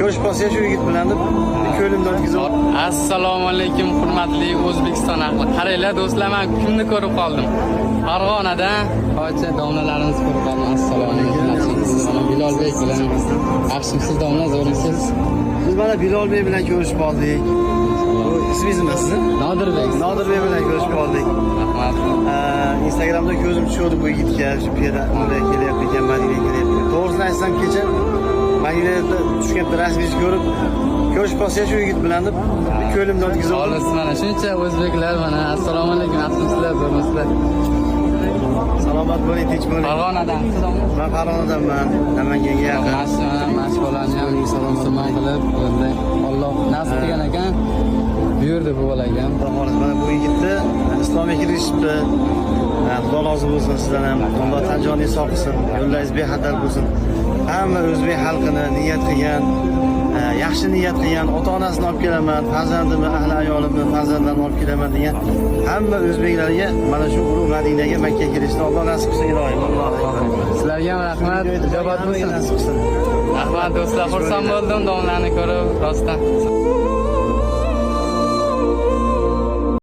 ko'rishmoqchi shu yigit bilan deb ko'limdan o'tkazib. Assalomu alaykum hurmatli O'zbekiston ahli. Qaranglar do'stlar, men kimni ko'rib qoldim? Farg'onadan hoji domlalarimiz ko'rib qoldim. Assalomu alaykum. Bilolbek bilan. Yaxshimisiz domla, zo'rmisiz? Biz mana Bilolbek bilan ko'rishib qoldik. İsmingiz nima sizni? Nodirbek. Nodirbek bilan ko'rishib qoldik. Rahmat. Instagramda ko'zim tushdi bu yigitga, shu piyoda unday kelyapti ekan, Madinaga kelyapti. To'g'risini aytsam, kecha Madinada tushgan rasmingizni ko'rib, ko'rishmoqchi shu yigit bilan deb ko'limdan o'tkazib. Xolos mana shuncha o'zbeklar mana assalomu alaykum, yaxshimisizlar, zo'rmisizlar? Salomat bo'ling, tinch bo'ling. Farg'onadan. Men Farg'onadanman, Namanganga yaqin. Mashg'ullarni ham salom qilib, Alloh nasib qilgan ekan, buyurdi bu bolaga. Mana bu yigitni islomga kirishibdi. Xudo rozi bo'lsin sizdan ham. Alloh tan joningizni sog' qilsin. Yo'llaringiz bexatar bo'lsin. Hamma o'zbek xalqini niyat qilgan, yaxshi niyat qilgan, ota-onasini olib kelaman, farzandimni, ahli ayolimni, farzandlarimni olib kelaman degan hamma o'zbeklarga mana shu ulug' Madinaga, Makkaga kelishni Alloh nasib qilsin, iloyim. Sizlarga ham rahmat, ijobat bo'lsin. Nasib qilsin. Rahmat do'stlar, xursand bo'ldim domlarni ko'rib, rostdan.